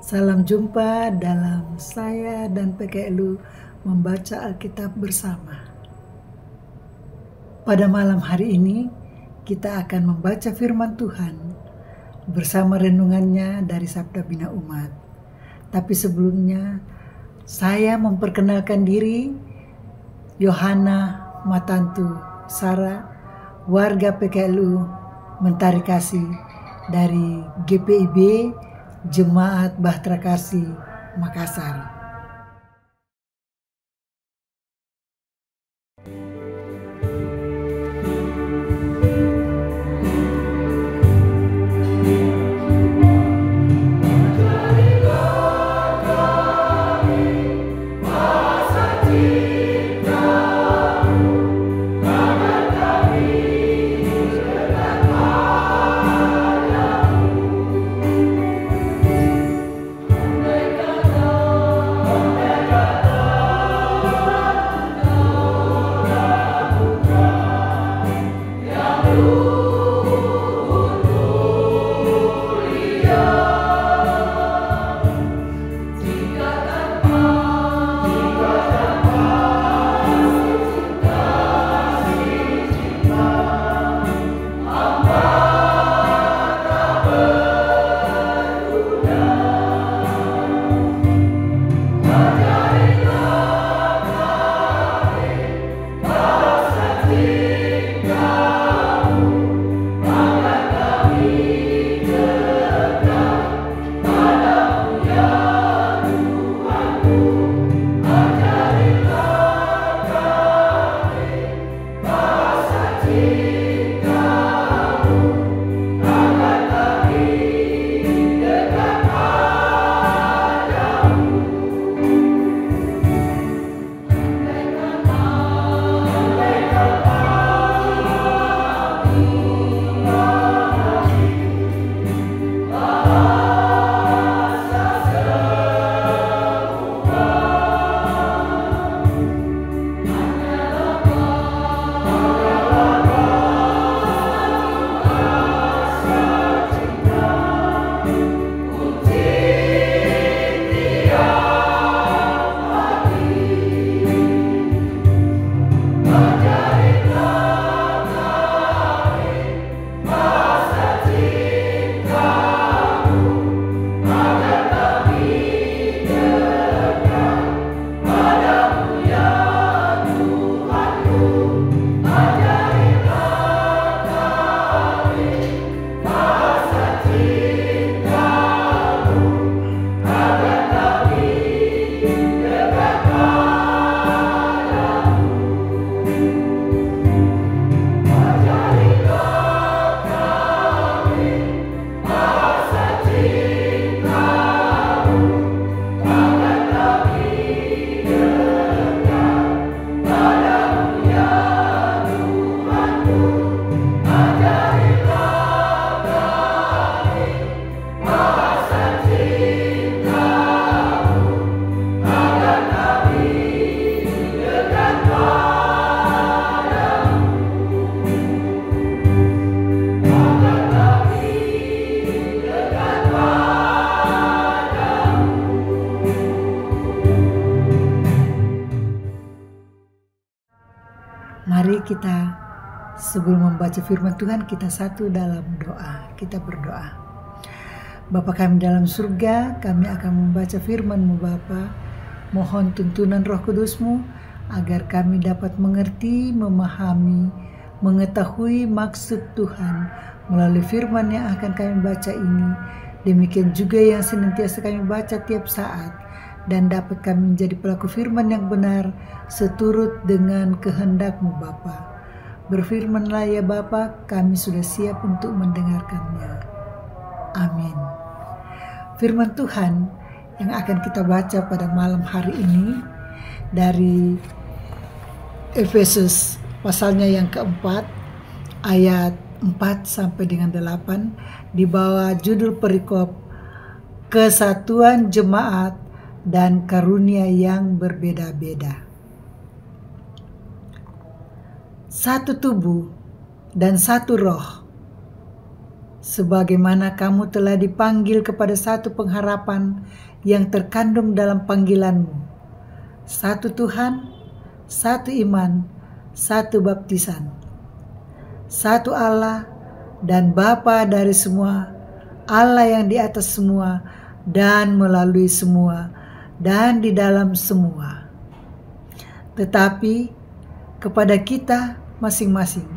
Salam jumpa dalam saya dan PKLU membaca Alkitab bersama. Pada malam hari ini kita akan membaca firman Tuhan bersama renungannya dari Sabda Bina Umat. Tapi sebelumnya saya memperkenalkan diri, Yohana Matantu Sara, warga PKLU Mentari Kasih dari GPIB Jemaat Bahtera Kasih Makassar. Mari kita sebelum membaca firman Tuhan kita satu dalam doa. Kita berdoa. Bapa kami dalam surga, kami akan membaca firman-Mu Bapa. Mohon tuntunan Roh Kudus-Mu agar kami dapat mengerti, memahami, mengetahui maksud Tuhan melalui firman yang akan kami baca ini. Demikian juga yang senantiasa kami baca tiap saat, dan dapat kami menjadi pelaku firman yang benar seturut dengan kehendak-Mu Bapa. Berfirmanlah ya Bapa, kami sudah siap untuk mendengarkannya. Amin. Firman Tuhan yang akan kita baca pada malam hari ini dari Efesus pasalnya yang keempat ayat 4 sampai dengan 8 di bawah judul perikop Kesatuan Jemaat dan Karunia yang Berbeda-beda. Satu tubuh dan satu roh, sebagaimana kamu telah dipanggil kepada satu pengharapan yang terkandung dalam panggilanmu. Satu Tuhan, satu iman, satu baptisan. Satu Allah dan Bapa dari semua, Allah yang di atas semua dan melalui semua dan di dalam semua. Tetapi kepada kita masing-masing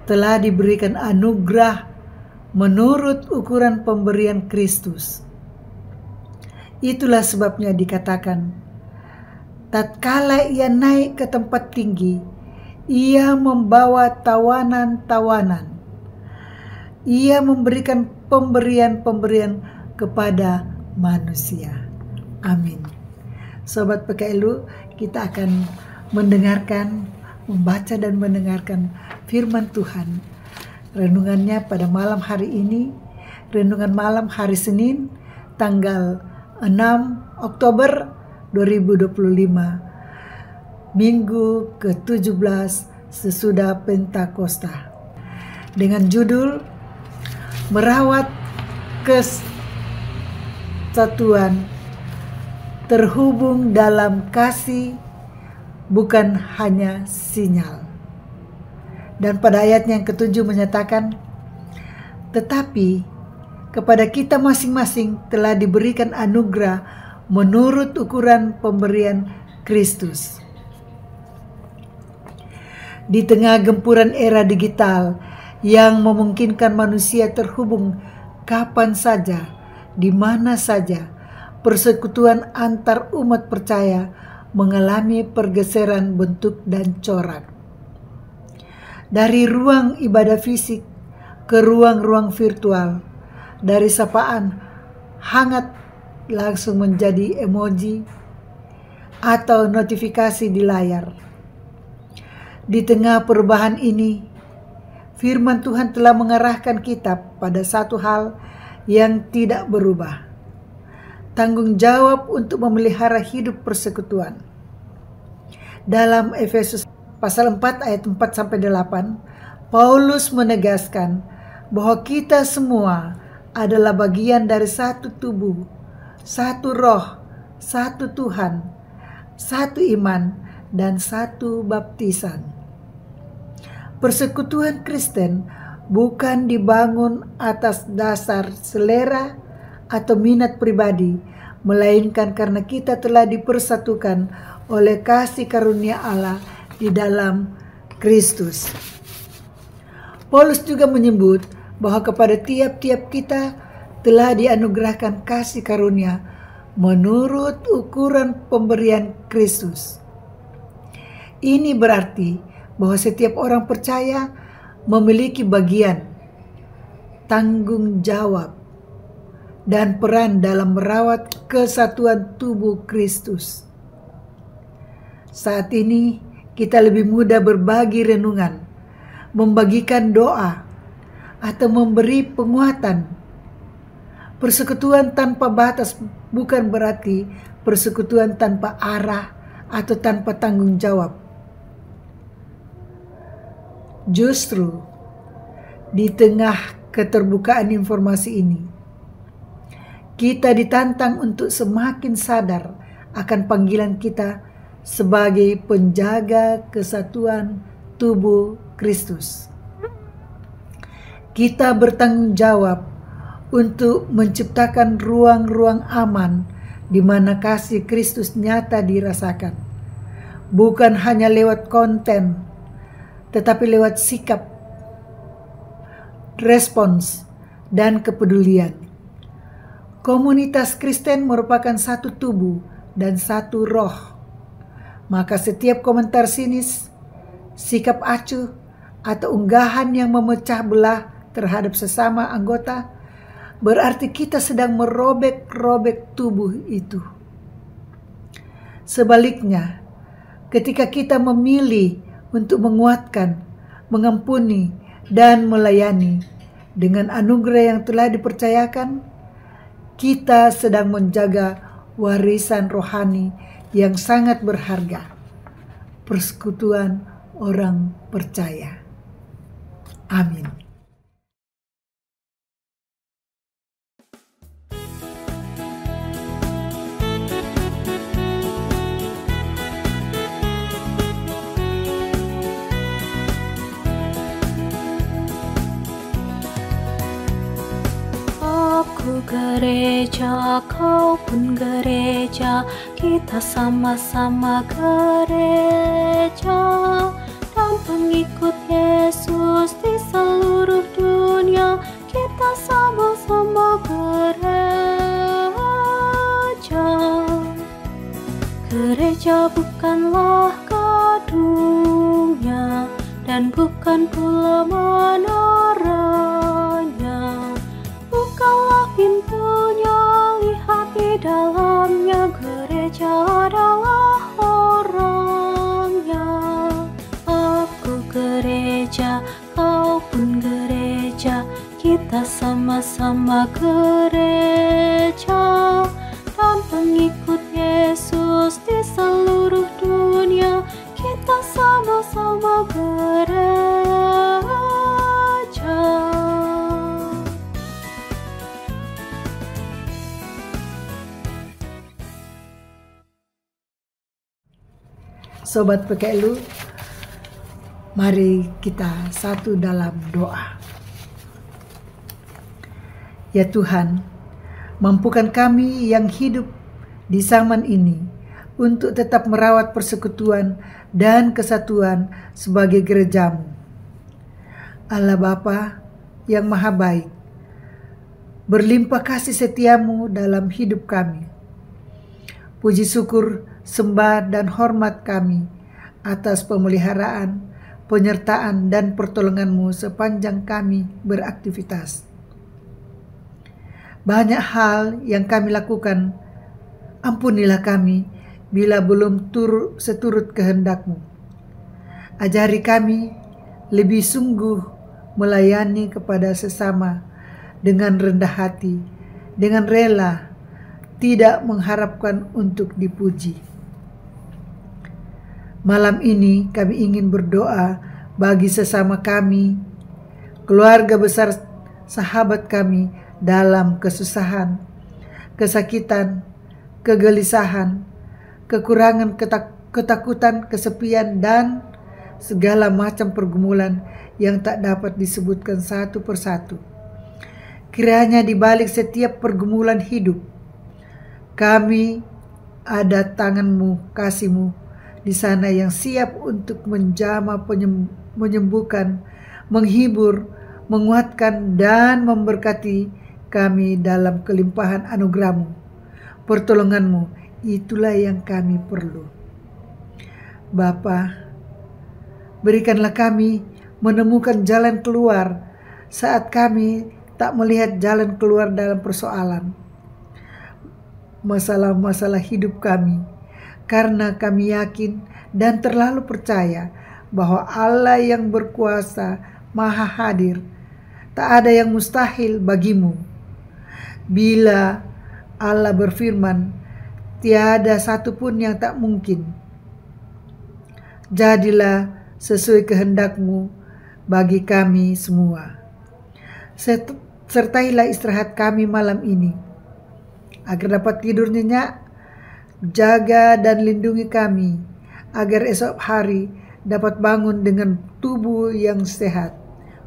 telah diberikan anugerah menurut ukuran pemberian Kristus. Itulah sebabnya dikatakan, tatkala ia naik ke tempat tinggi, ia membawa tawanan-tawanan. Ia memberikan pemberian-pemberian kepada manusia. Amin. Sobat PKLU, kita akan mendengarkan, membaca dan mendengarkan firman Tuhan. Renungannya pada malam hari ini, renungan malam hari Senin, tanggal 6 Oktober 2025, Minggu ke-17 sesudah Pentakosta. Dengan judul Merawat Kesatuan Terhubung dalam Kasih, bukan hanya sinyal. Dan pada ayatnya yang ke-7 menyatakan, tetapi kepada kita masing-masing telah diberikan anugerah menurut ukuran pemberian Kristus. Di tengah gempuran era digital yang memungkinkan manusia terhubung kapan saja, di mana saja, persekutuan antar umat percaya mengalami pergeseran bentuk dan corak. Dari ruang ibadah fisik ke ruang-ruang virtual, dari sapaan hangat langsung menjadi emoji atau notifikasi di layar. Di tengah perubahan ini, firman Tuhan telah mengarahkan kita pada satu hal yang tidak berubah. Tanggung jawab untuk memelihara hidup persekutuan. Dalam Efesus pasal 4 ayat 4-8, Paulus menegaskan bahwa kita semua adalah bagian dari satu tubuh, satu roh, satu Tuhan, satu iman, dan satu baptisan. Persekutuan Kristen bukan dibangun atas dasar selera atau minat pribadi, melainkan karena kita telah dipersatukan oleh kasih karunia Allah di dalam Kristus. Paulus juga menyebut bahwa kepada tiap-tiap kita telah dianugerahkan kasih karunia menurut ukuran pemberian Kristus. Ini berarti bahwa setiap orang percaya memiliki bagian, tanggung jawab, dan peran dalam merawat kesatuan tubuh Kristus. Saat ini kita lebih mudah berbagi renungan, membagikan doa, atau memberi penguatan. Persekutuan tanpa batas bukan berarti persekutuan tanpa arah atau tanpa tanggung jawab. Justru di tengah keterbukaan informasi ini, kita ditantang untuk semakin sadar akan panggilan kita sebagai penjaga kesatuan tubuh Kristus. Kita bertanggung jawab untuk menciptakan ruang-ruang aman di mana kasih Kristus nyata dirasakan, bukan hanya lewat konten, tetapi lewat sikap, respons, dan kepedulian. Komunitas Kristen merupakan satu tubuh dan satu roh. Maka setiap komentar sinis, sikap acuh, atau unggahan yang memecah belah terhadap sesama anggota, berarti kita sedang merobek-robek tubuh itu. Sebaliknya, ketika kita memilih untuk menguatkan, mengampuni, dan melayani dengan anugerah yang telah dipercayakan, kita sedang menjaga warisan rohani yang sangat berharga, persekutuan orang percaya. Amin. gereja, kau pun gereja, kita sama-sama gereja, dan pengikut Yesus di seluruh dunia, kita sama-sama gereja. Gereja bukanlah gedungnya, dan bukan pula menaranya, bukalah pintunya, lihat di dalamnya, gereja adalah orangnya. Aku gereja, kau pun gereja, kita sama-sama gereja, dan pengikut Yesus di seluruh dunia, kita sama-sama gereja. Sobat PKLU, mari kita satu dalam doa. Ya Tuhan, mampukan kami yang hidup di zaman ini untuk tetap merawat persekutuan dan kesatuan sebagai gerejamu. Allah Bapa yang Maha Baik, berlimpah kasih setiamu dalam hidup kami. Puji syukur, sembah dan hormat kami atas pemeliharaan, penyertaan dan pertolonganmu sepanjang kami beraktivitas. Banyak hal yang kami lakukan, ampunilah kami bila belum seturut kehendak-Mu. Ajari kami lebih sungguh melayani kepada sesama dengan rendah hati, dengan rela, tidak mengharapkan untuk dipuji. Malam ini kami ingin berdoa bagi sesama kami, keluarga besar sahabat kami dalam kesusahan, kesakitan, kegelisahan, kekurangan, ketakutan, kesepian, dan segala macam pergumulan yang tak dapat disebutkan satu persatu. Kiranya di balik setiap pergumulan hidup, kami ada tangan-Mu, kasih-Mu di sana yang siap untuk menjamah, menyembuhkan, menghibur, menguatkan, dan memberkati kami dalam kelimpahan anugerah-Mu, pertolongan-Mu. Itulah yang kami perlu. Bapa, berikanlah kami menemukan jalan keluar saat kami tak melihat jalan keluar dalam persoalan masalah-masalah hidup kami, karena kami yakin dan terlalu percaya bahwa Allah yang berkuasa maha hadir, tak ada yang mustahil bagimu. Bila Allah berfirman, tiada satupun yang tak mungkin. Jadilah sesuai kehendak-Mu bagi kami semua. Sertailah istirahat kami malam ini, agar dapat tidur nyenyak. Jaga dan lindungi kami, agar esok hari dapat bangun dengan tubuh yang sehat,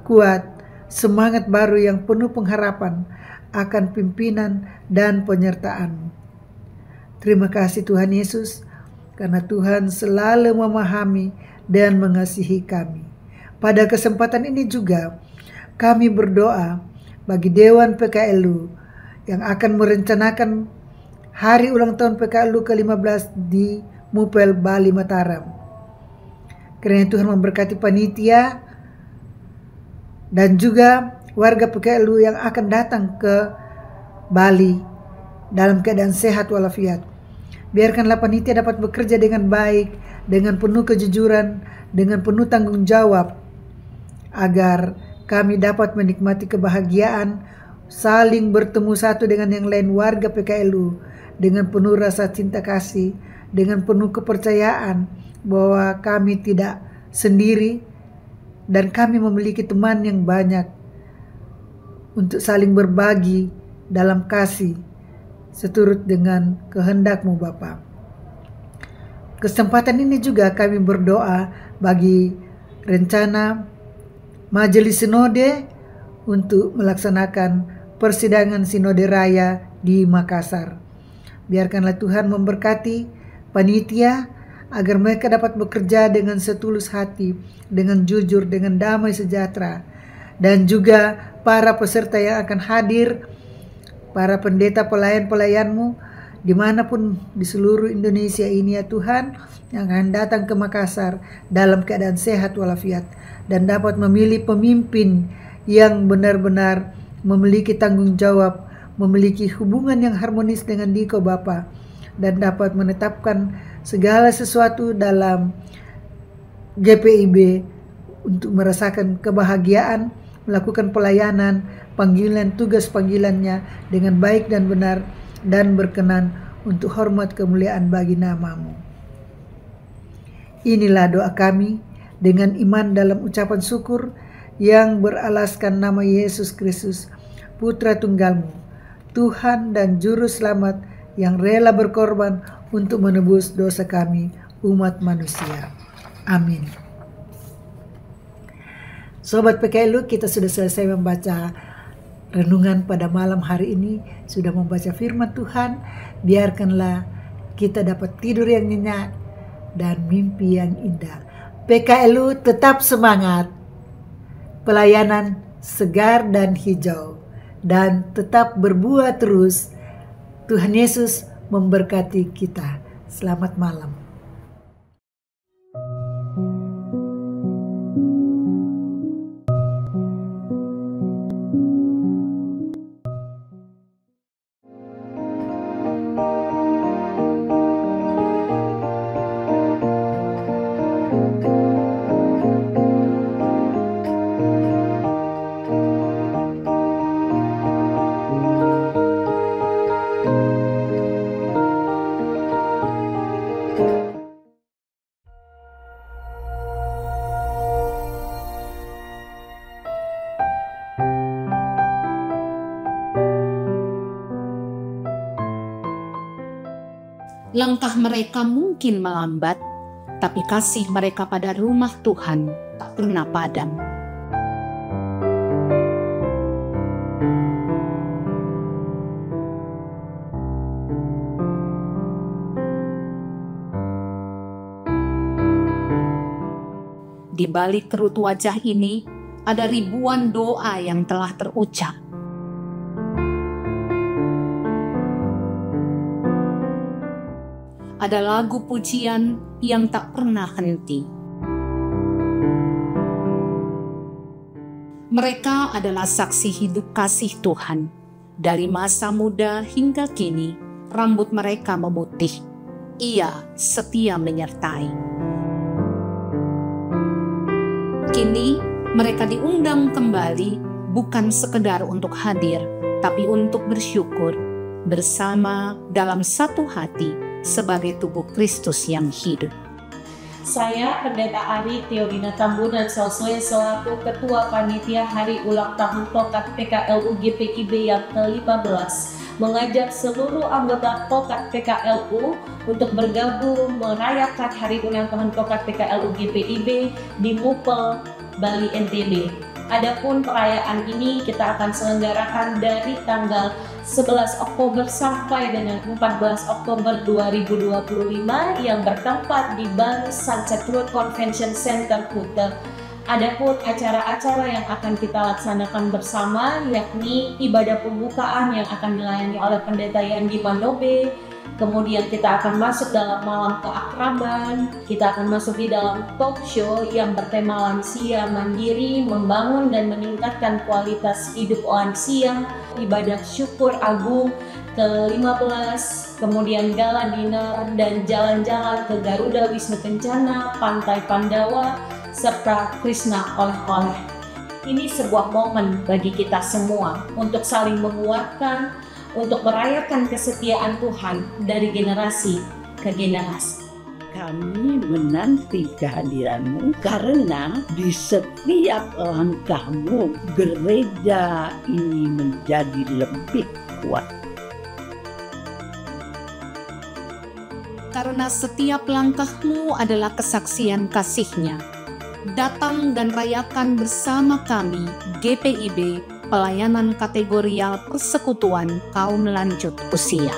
kuat, semangat baru yang penuh pengharapan akan pimpinan dan penyertaan-Mu. Terima kasih Tuhan Yesus, karena Tuhan selalu memahami dan mengasihi kami. Pada kesempatan ini juga kami berdoa bagi Dewan PKLU yang akan merencanakan hari ulang tahun PKLU ke-15 di Mupel, Bali, Mataram. Kiranya Tuhan memberkati panitia dan juga warga PKLU yang akan datang ke Bali dalam keadaan sehat walafiat. Biarkanlah panitia dapat bekerja dengan baik, dengan penuh kejujuran, dengan penuh tanggung jawab, agar kami dapat menikmati kebahagiaan, saling bertemu satu dengan yang lain warga PKLU dengan penuh rasa cinta kasih, dengan penuh kepercayaan bahwa kami tidak sendiri dan kami memiliki teman yang banyak untuk saling berbagi dalam kasih seturut dengan kehendak-Mu Bapa. Kesempatan ini juga kami berdoa bagi rencana Majelis Sinode untuk melaksanakan persidangan Sinode Raya di Makassar. Biarkanlah Tuhan memberkati panitia agar mereka dapat bekerja dengan setulus hati, dengan jujur, dengan damai sejahtera. Dan juga para peserta yang akan hadir, para pendeta pelayan-pelayanmu, dimanapun di seluruh Indonesia ini ya Tuhan, yang akan datang ke Makassar dalam keadaan sehat walafiat, dan dapat memilih pemimpin yang benar-benar memiliki tanggung jawab, memiliki hubungan yang harmonis dengan Diko Bapa, dan dapat menetapkan segala sesuatu dalam GPIB untuk merasakan kebahagiaan, melakukan pelayanan, panggilan, tugas panggilannya dengan baik dan benar, dan berkenan untuk hormat kemuliaan bagi nama-Mu. Inilah doa kami dengan iman dalam ucapan syukur yang beralaskan nama Yesus Kristus, Putra Tunggal-Mu, Tuhan dan Juru Selamat yang rela berkorban untuk menebus dosa kami, umat manusia. Amin. Sobat PKLU, kita sudah selesai membaca renungan pada malam hari ini, sudah membaca firman Tuhan. Biarkanlah kita dapat tidur yang nyenyak dan mimpi yang indah. PKLU tetap semangat, pelayanan segar dan hijau, dan tetap berbuat terus. Tuhan Yesus memberkati kita. Selamat malam. Langkah mereka mungkin melambat, tapi kasih mereka pada rumah Tuhan tak pernah padam. Di balik kerut wajah ini, ada ribuan doa yang telah terucap. Ada lagu pujian yang tak pernah henti. Mereka adalah saksi hidup kasih Tuhan. Dari masa muda hingga kini, rambut mereka memutih. Ia setia menyertai. Kini, mereka diundang kembali bukan sekedar untuk hadir, tapi untuk bersyukur bersama dalam satu hati sebagai tubuh Kristus yang hidup. Saya Pendeta Ari Theodina Tambunan Soswe selaku Ketua Panitia Hari Ulang Tahun Tokat PKLU GPIB yang ke-15 mengajak seluruh anggota Tokat PKLU untuk bergabung merayakan Hari Ulang Tahun Tokat PKLU GPIB di Mupel, Bali, NTB. Adapun perayaan ini kita akan selenggarakan dari tanggal 11 Oktober sampai dengan 14 Oktober 2025 yang bertempat di Bali Sunset Road Convention Center Kuta. Adapun acara-acara yang akan kita laksanakan bersama yakni ibadah pembukaan yang akan dilayani oleh Pendeta Yandi Mandobe. Kemudian kita akan masuk dalam malam keakraban, kita akan masuk di dalam talk show yang bertema lansia mandiri, membangun dan meningkatkan kualitas hidup lansia, ibadah syukur agung ke-15, kemudian gala dinner dan jalan-jalan ke Garuda Wisnu Kencana, Pantai Pandawa, serta Krishna oleh-oleh. Ini sebuah momen bagi kita semua untuk saling menguatkan, untuk merayakan kesetiaan Tuhan dari generasi ke generasi. Kami menanti kehadiranmu karena di setiap langkahmu gereja ini menjadi lebih kuat. Karena setiap langkahmu adalah kesaksian kasih-Nya. Datang dan rayakan bersama kami GPIB pelayanan kategorial persekutuan kaum lanjut usia.